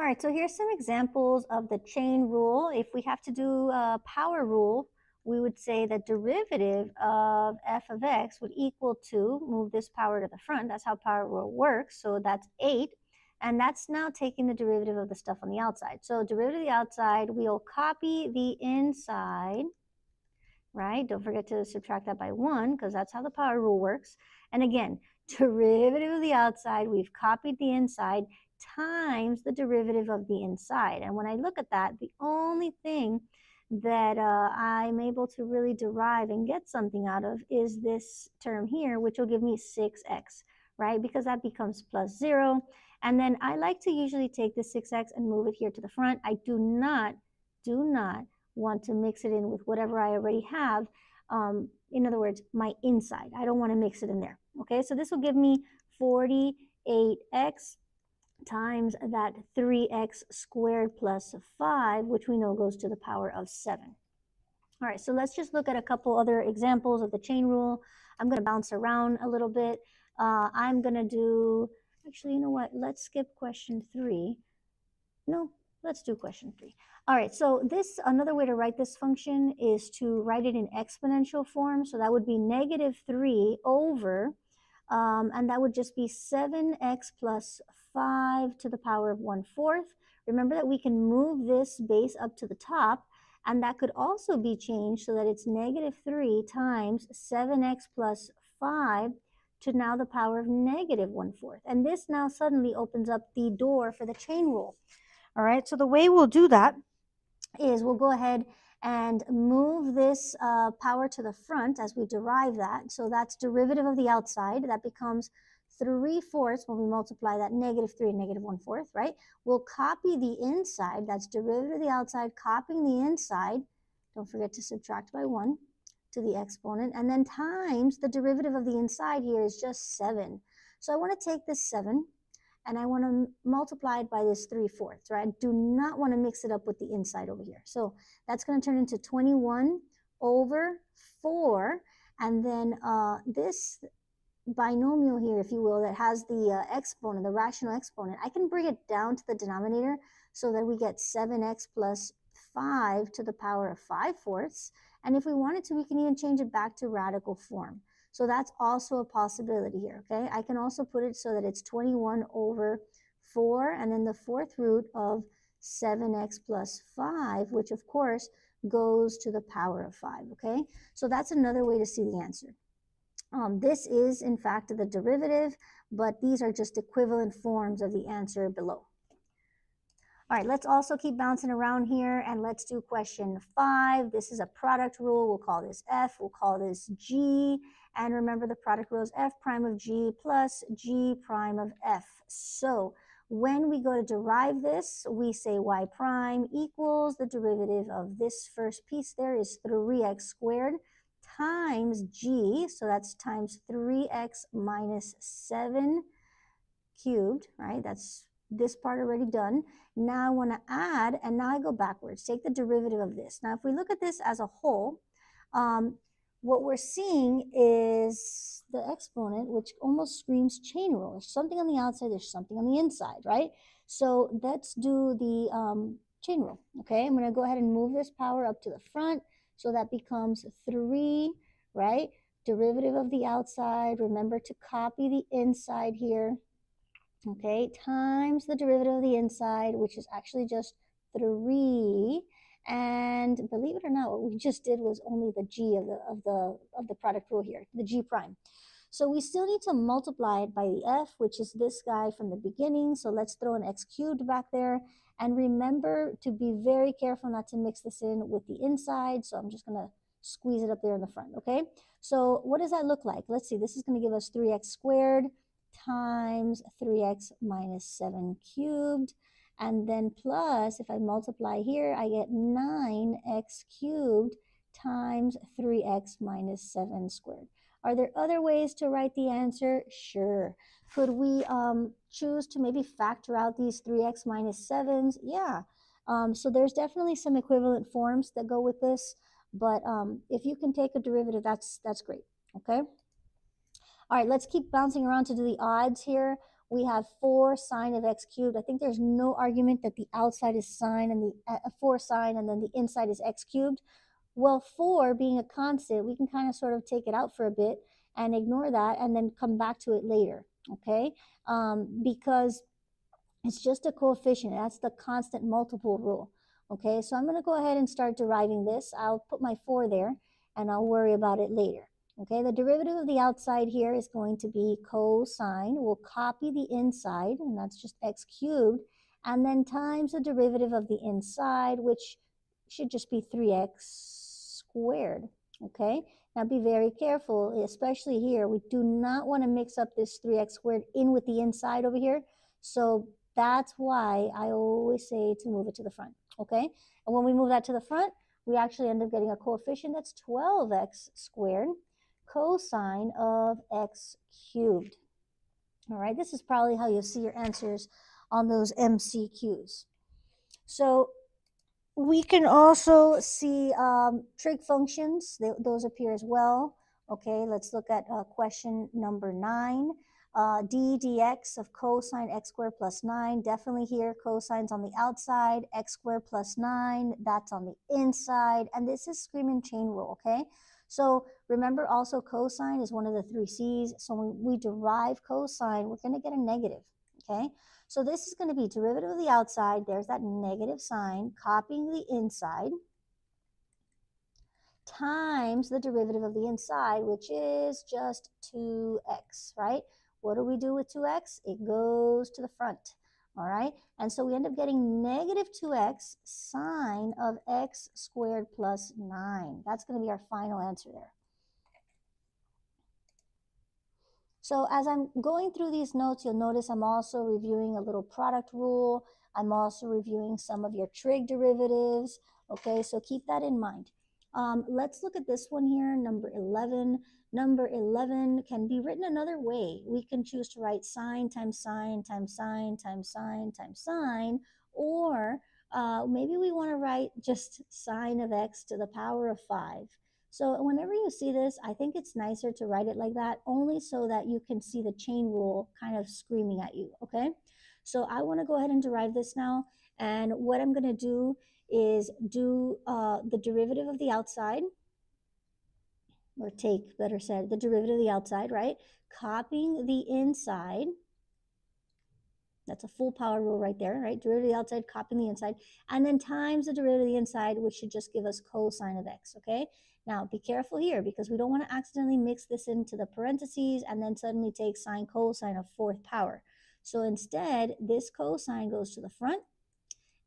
All right, so here's some examples of the chain rule. If we have to do a power rule, we would say the derivative of f of x would equal to, move this power to the front, that's how power rule works, so that's 8, and that's now taking the derivative of the stuff on the outside. So derivative of the outside, we'll copy the inside, right? Don't forget to subtract that by 1, because that's how the power rule works. And again, derivative of the outside, we've copied the inside, times the derivative of the inside. And when I look at that, the only thing that I'm able to really derive and get something out of is this term here, which will give me 6x, right? Because that becomes plus 0. And then I like to usually take the 6x and move it here to the front. I do not want to mix it in with whatever I already have. In other words, my inside. I don't want to mix it in there. Okay, so this will give me 48x times that 3x squared plus 5, which we know goes to the power of 7. All right, so let's just look at a couple other examples of the chain rule. I'm going to bounce around a little bit. I'm going to do, actually, you know what? Let's skip question 3. No, let's do question 3. All right, so this, another way to write this function is to write it in exponential form. So that would be -3 over, and that would just be 7x plus 5 to the power of 1/4. Remember that we can move this base up to the top, and that could also be changed so that it's -3 times 7x plus 5 to now the power of -1/4. And this now suddenly opens up the door for the chain rule. All right, so the way we'll do that is we'll go ahead and move this power to the front as we derive that. So that's derivative of the outside. That becomes 3/4 when we multiply that -3 and -1/4, right? We'll copy the inside. That's derivative of the outside, copying the inside. Don't forget to subtract by 1 to the exponent. And then times the derivative of the inside here is just 7. So I want to take this 7 and I want to multiply it by this 3/4, right? I do not want to mix it up with the inside over here. So that's going to turn into 21 over 4. And then this binomial here, if you will, that has the exponent, the rational exponent, I can bring it down to the denominator so that we get 7x plus 5 to the power of 5/4. And if we wanted to, we can even change it back to radical form. So that's also a possibility here, okay? I can also put it so that it's 21 over 4, and then the 4th root of 7x plus 5, which of course goes to the power of 5, okay? So that's another way to see the answer. This is, in fact, the derivative, but these are just equivalent forms of the answer below. All right, let's also keep bouncing around here, and let's do question 5. This is a product rule. We'll call this F. We'll call this G. And remember, the product rule is F prime of G plus G prime of F. So when we go to derive this, we say y prime equals the derivative of this first piece there is 3x squared times G. So that's times 3x minus 7 cubed, right? That's this part already done. Now I want to add, and now I go backwards, take the derivative of this. Now if we look at this as a whole, what we're seeing is the exponent, which almost screams chain rule. There's something on the outside, there's something on the inside, right? So let's do the chain rule, okay? I'm going to go ahead and move this power up to the front, so that becomes 3, right? Derivative of the outside, remember to copy the inside here, okay, times the derivative of the inside, which is actually just 3. And believe it or not, what we just did was only the G of the product rule here, the G prime. So we still need to multiply it by the F, which is this guy from the beginning. So let's throw an x cubed back there. And remember to be very careful not to mix this in with the inside. So I'm just going to squeeze it up there in the front, okay? So what does that look like? Let's see. This is going to give us 3x squared times 3x minus 7 cubed. And then plus, if I multiply here, I get 9x cubed times 3x minus 7 squared. Are there other ways to write the answer? Sure. Could we choose to maybe factor out these 3x minus 7s? Yeah. So there's definitely some equivalent forms that go with this. But if you can take a derivative, that's great. Okay? All right, let's keep bouncing around to do the odds here. we have 4 sine of x cubed. I think there's no argument that the outside is sine and the 4 sine and then the inside is x cubed. Well, 4 being a constant, we can kind of sort of take it out for a bit and ignore that and then come back to it later, okay? Because it's just a coefficient. That's the constant multiple rule, okay? So I'm going to go ahead and start deriving this. I'll put my 4 there, and I'll worry about it later, okay? The derivative of the outside here is going to be cosine. We'll copy the inside, and that's just x cubed, and then times the derivative of the inside, which should just be 3x squared, okay? Now be very careful, especially here. We do not want to mix up this 3x squared in with the inside over here. So that's why I always say to move it to the front, okay? And when we move that to the front, we actually end up getting a coefficient that's 12x squared cosine of x cubed. All right, this is probably how you'll see your answers on those MCQs. So we can also see trig functions. Those appear as well. Okay, let's look at question number 9. D dx of cosine x squared plus 9. Definitely here, cosine's on the outside, x squared plus 9, that's on the inside. And this is screaming chain rule, okay? So remember also cosine is one of the 3 C's. So when we derive cosine, we're going to get a negative, okay? So this is going to be derivative of the outside. There's that negative sign, copying the inside, times the derivative of the inside, which is just 2x, right? What do we do with 2x? It goes to the front, all right? And so we end up getting negative 2x sine of x squared plus 9. That's going to be our final answer there. So as I'm going through these notes, you'll notice I'm also reviewing a little product rule. I'm also reviewing some of your trig derivatives. Okay, so keep that in mind. Let's look at this one here, number 11. Number 11 can be written another way. We can choose to write sine times sine times sine times sine times sine, or maybe we want to write just sine of x to the power of 5. So whenever you see this, I think it's nicer to write it like that, only so that you can see the chain rule kind of screaming at you, okay? So I want to go ahead and derive this now. And what I'm going to do is do the derivative of the outside, or take, better said, the derivative of the outside, right? Copying the inside. That's a full power rule right there, right? Derivative of the outside, copying the inside, and then times the derivative of the inside, which should just give us cosine of x, okay? Now, be careful here because we don't want to accidentally mix this into the parentheses and then suddenly take sine cosine of 4th power. So instead, this cosine goes to the front,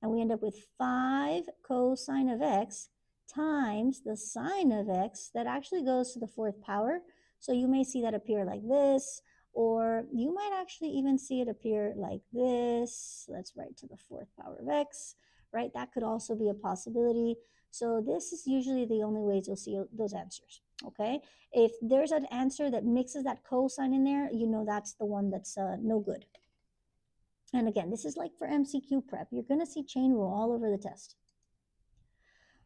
and we end up with 5 cosine of x times the sine of x that actually goes to the 4th power. So you may see that appear like this, or you might actually even see it appear like this. Let's write to the 4th power of x, right? That could also be a possibility. So this is usually the only ways you'll see those answers, okay? If there's an answer that mixes that cosine in there, you know that's the one that's no good. And again, this is like for MCQ prep. You're going to see chain rule all over the test.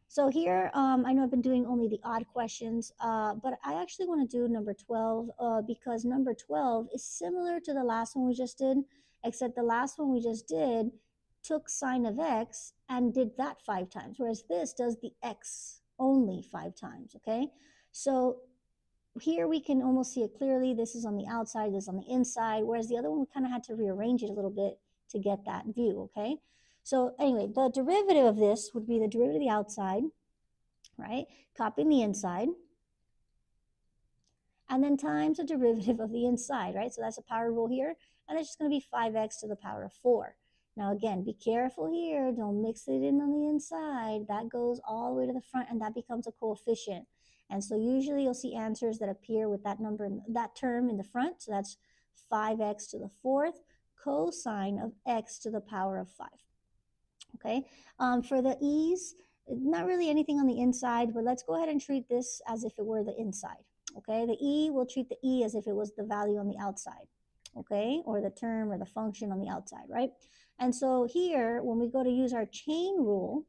So here, I know I've been doing only the odd questions, but I actually want to do number 12 because number 12 is similar to the last one we just did, except the last one we just did took sine of x and did that 5 times, whereas this does the x only 5 times, okay? So here we can almost see it clearly. This is on the outside, this is on the inside, whereas the other one we kind of had to rearrange it a little bit to get that view, okay? So anyway, the derivative of this would be the derivative of the outside, right? Copying the inside, and then times the derivative of the inside, right? So that's a power rule here, and it's just going to be 5x to the power of 4. Now again, be careful here. Don't mix it in on the inside. That goes all the way to the front, and that becomes a coefficient. And so usually you'll see answers that appear with that number, that term in the front. So that's 5x to the 4th cosine of x to the power of 5. Okay, for the e's, not really anything on the inside, but let's go ahead and treat this as if it were the inside. Okay, the e, we'll treat the e as if it was the value on the outside, okay, or the term or the function on the outside, right? And so here, when we go to use our chain rule,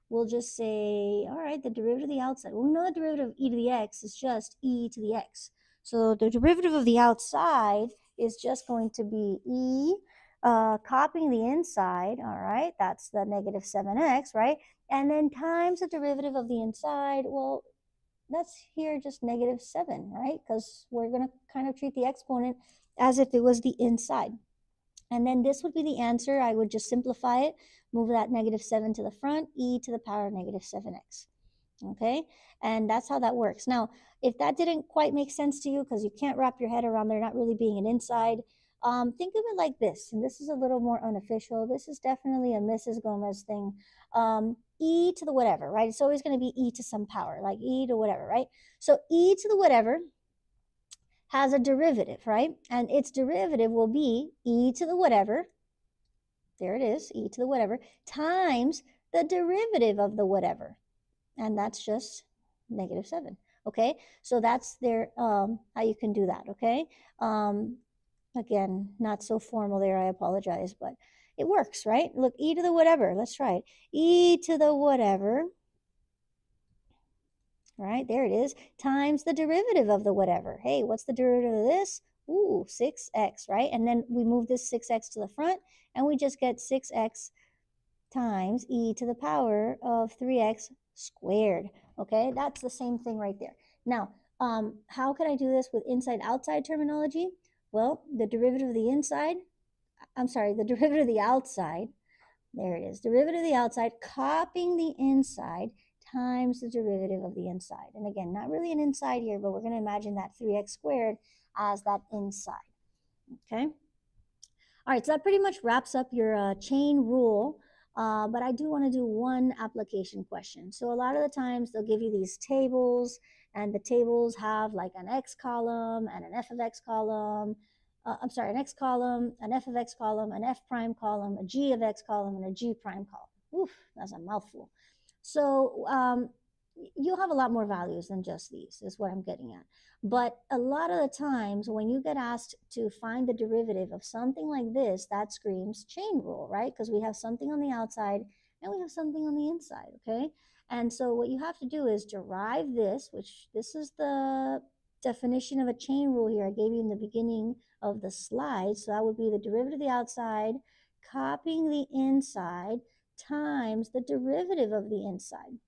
we'll just say, all right, the derivative of the outside. Well, we know the derivative of e to the x is just e to the x. So the derivative of the outside is just going to be E copying the inside, all right, that's the negative 7x, right? And then times the derivative of the inside, well, that's here just negative 7, right? Because we're going to kind of treat the exponent as if it was the inside. And then this would be the answer. I would just simplify it, move that negative 7 to the front, e to the power of negative 7x. Okay, and that's how that works. Now, if that didn't quite make sense to you because you can't wrap your head around there not really being an inside, think of it like this, and this is a little more unofficial. This is definitely a Mrs. Gomez thing. E to the whatever, right? It's always going to be e to some power, like e to whatever, right? So e to the whatever has a derivative, right? And its derivative will be e to the whatever, there it is, e to the whatever, times the derivative of the whatever. And that's just negative 7. Okay, so that's their how you can do that. Okay, again, not so formal there, I apologize, but it works, right? Look, e to the whatever, let's try it. E to the whatever, right, there it is, times the derivative of the whatever. Hey, what's the derivative of this? Ooh, 6x, right? And then we move this 6x to the front, and we just get 6x times e to the power of 3x squared. Okay, that's the same thing right there. Now, how can I do this with inside-outside terminology? Well, the derivative of the inside, the derivative of the outside, there it is, derivative of the outside, copying the inside times the derivative of the inside. And again, not really an inside here, but we're going to imagine that 3x squared as that inside. Okay. All right, so that pretty much wraps up your chain rule. But I do want to do one application question. So a lot of the times they'll give you these tables, and the tables have like an x column and an f of x column. An x column, an f of x column, an f prime column, a g of x column, and a g prime column. Oof, that's a mouthful. So you'll have a lot more values than just these, is what I'm getting at. But a lot of the times when you get asked to find the derivative of something like this, that screams chain rule, right? Because we have something on the outside and we have something on the inside, okay? And so what you have to do is derive this, which this is the definition of a chain rule here I gave you in the beginning of the slide. So that would be the derivative of the outside, copying the inside, times the derivative of the inside.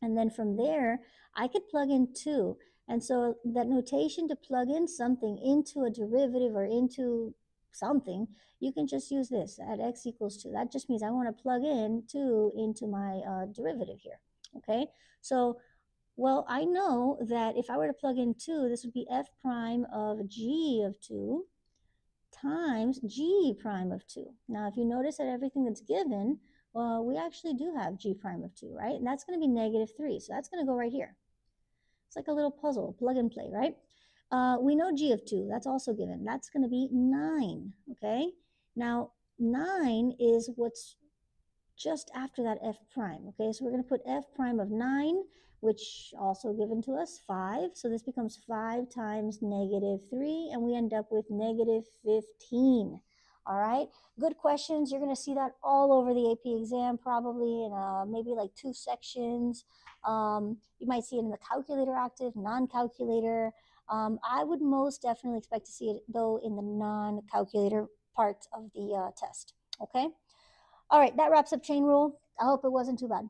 And then from there, I could plug in 2. And so that notation to plug in something into a derivative or into something, you can just use this at x equals 2. That just means I want to plug in 2 into my derivative here. Okay, so, well, I know that if I were to plug in 2, this would be f prime of g of 2 times g prime of 2. Now, if you notice that everything that's given, well, we actually do have g prime of 2, right? And that's going to be negative 3. So that's going to go right here. It's like a little puzzle, plug and play, right? We know g of 2. That's also given. That's going to be 9, okay? Now, 9 is what's just after that f prime, okay? So we're going to put f prime of 9, which also given to us, 5. So this becomes 5 times negative 3, and we end up with negative 15. All right, good questions. You're going to see that all over the AP exam, probably in maybe like 2 sections. You might see it in the calculator active, non-calculator. I would most definitely expect to see it, though, in the non-calculator part of the test, okay? All right, that wraps up chain rule. I hope it wasn't too bad.